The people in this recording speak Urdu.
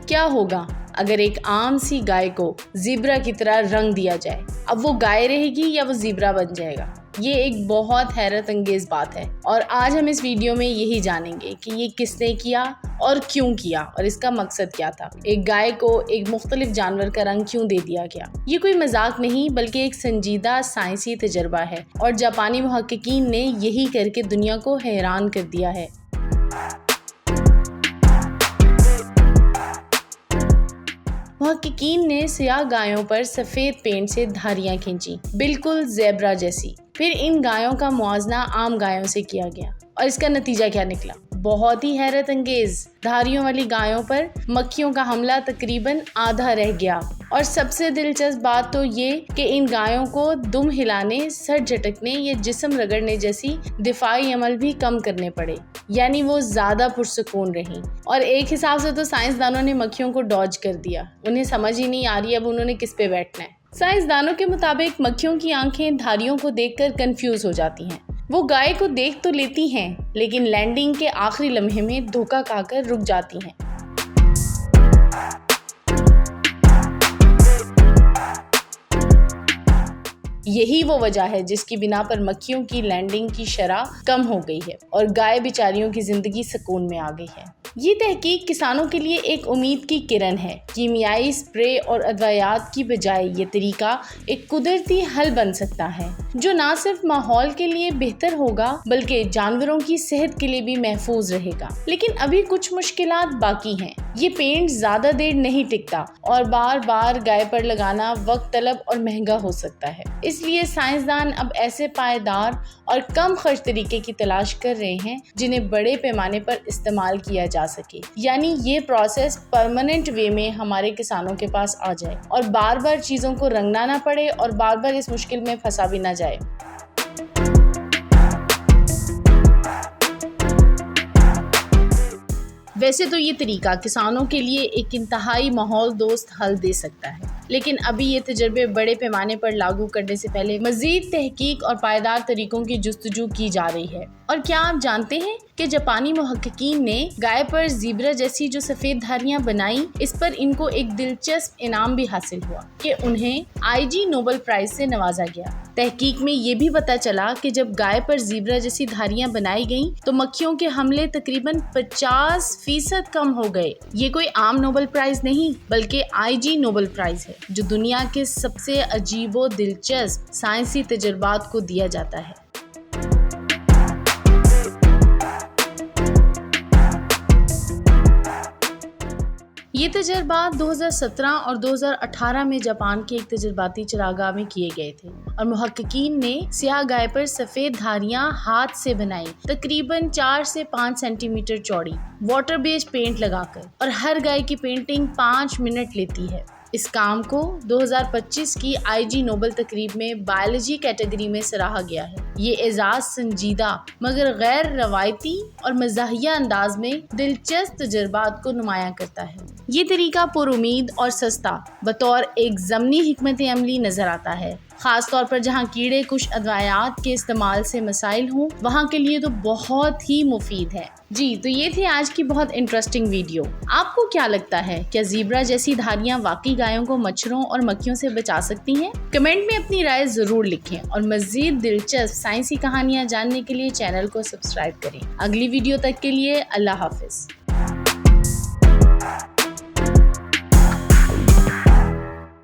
کیا ہوگا اگر ایک عام سی گائے کو زیبرا کی طرح رنگ دیا جائے؟ اب وہ گائے رہے گی یا وہ زیبرا بن جائے گا؟ یہ ایک بہت حیرت انگیز بات ہے اور آج ہم اس ویڈیو میں یہی جانیں گے کہ یہ کس نے کیا اور کیوں کیا اور اس کا مقصد کیا تھا۔ ایک گائے کو ایک مختلف جانور کا رنگ کیوں دے دیا گیا؟ یہ کوئی مذاق نہیں بلکہ ایک سنجیدہ سائنسی تجربہ ہے اور جاپانی محققین نے یہی کر کے دنیا کو حیران کر دیا ہے۔ محققین نے سیاہ گایوں پر سفید پینٹ سے دھاریاں کھینچی، بالکل زیبرا جیسی۔ پھر ان گایوں کا موازنہ عام گایوں سے کیا گیا اور اس کا نتیجہ کیا نکلا؟ بہت ہی حیرت انگیز۔ دھاریوں والی گایوں پر مکھیوں کا حملہ تقریباً آدھا رہ گیا اور سب سے دلچسپ بات تو یہ کہ ان گایوں کو دم ہلانے، سر جھٹکنے یا جسم رگڑنے جیسی دفاعی عمل بھی کم کرنے پڑے، یعنی وہ زیادہ پرسکون رہیں۔ اور ایک حساب سے تو سائنسدانوں نے مکھیوں کو ڈاج کر دیا، انہیں سمجھ ہی نہیں آ رہی اب انہوں نے کس پہ بیٹھنا ہے۔ سائنسدانوں کے مطابق مکھیوں کی آنکھیں دھاریوں کو دیکھ کر کنفیوز ہو جاتی ہیں۔ وہ گائے کو دیکھ تو لیتی ہیں لیکن لینڈنگ کے آخری لمحے میں دھوکہ کھا کر رک جاتی ہیں۔ یہی وہ وجہ ہے جس کی بنا پر مکھیوں کی لینڈنگ کی شرح کم ہو گئی ہے اور گائے بیچاریوں کی زندگی سکون میں آ گئی ہے۔ یہ تحقیق کسانوں کے لیے ایک امید کی کرن ہے۔ کیمیائی اسپرے اور ادویات کی بجائے یہ طریقہ ایک قدرتی حل بن سکتا ہے جو نہ صرف ماحول کے لیے بہتر ہوگا بلکہ جانوروں کی صحت کے لیے بھی محفوظ رہے گا۔ لیکن ابھی کچھ مشکلات باقی ہیں۔ یہ پینٹ زیادہ دیر نہیں ٹکتا اور بار بار گائے پر لگانا وقت طلب اور مہنگا ہو سکتا ہے۔ اس لیے سائنسدان اب ایسے پائیدار اور کم خرچ طریقے کی تلاش کر رہے ہیں جنہیں بڑے پیمانے پر استعمال کیا جا سکے، یعنی یہ پروسیس پرماننٹ وے میں ہمارے کسانوں کے پاس آ جائے اور بار بار چیزوں کو رنگنا نہ پڑے اور بار بار اس مشکل میں پھنسا بھی نہ جائے۔ ویسے تو یہ طریقہ کسانوں کے لیے ایک انتہائی ماحول دوست حل دے سکتا ہے، لیکن ابھی یہ تجربے بڑے پیمانے پر لاگو کرنے سے پہلے مزید تحقیق اور پائیدار طریقوں کی جستجو کی جا رہی ہے۔ اور کیا آپ جانتے ہیں کہ جاپانی محققین نے گائے پر زیبرا جیسی جو سفید دھاریاں بنائیں، اس پر ان کو ایک دلچسپ انعام بھی حاصل ہوا کہ انہیں IG نوبل پرائز سے نوازا گیا۔ تحقیق میں یہ بھی پتہ چلا کہ جب گائے پر زیبرا جیسی دھاریاں بنائی گئیں تو مکھیوں کے حملے تقریباً 50% کم ہو گئے۔ یہ کوئی عام نوبل پرائز نہیں بلکہ IG نوبل پرائز ہے جو دنیا کے سب سے عجیب و دلچسپ سائنسی تجربات کو دیا جاتا ہے۔ یہ تجربات 2017 اور 2018 میں جاپان کے ایک تجرباتی چراگاہ میں کیے گئے تھے اور محققین نے سیاہ گائے پر سفید دھاریاں ہاتھ سے بنائی، تقریباً 4 سے 5 سینٹی میٹر چوڑی، واٹر بیس پینٹ لگا کر، اور ہر گائے کی پینٹنگ 5 منٹ لیتی ہے۔ اس کام کو 2025 کی IG نوبل تقریب میں بائیولوجی کیٹیگری میں سراہا گیا ہے۔ یہ اعزاز سنجیدہ مگر غیر روایتی اور مزاحیہ انداز میں دلچسپ تجربات کو نمایاں کرتا ہے۔ یہ طریقہ پر امید اور سستا بطور ایک ضمنی حکمت عملی نظر آتا ہے، خاص طور پر جہاں کیڑے کش ادویات کے استعمال سے مسائل ہوں، وہاں کے لیے تو بہت ہی مفید ہے۔ جی تو یہ تھی آج کی بہت انٹرسٹنگ ویڈیو۔ آپ کو کیا لگتا ہے، کیا زیبرا جیسی دھاریاں واقعی گایوں کو مچھروں اور مکھیوں سے بچا سکتی ہیں؟ کمنٹ میں اپنی رائے ضرور لکھیں اور مزید دلچسپ سائنسی کہانیاں جاننے کے لیے چینل کو سبسکرائب کریں۔ اگلی ویڈیو تک کے لیے اللہ حافظ۔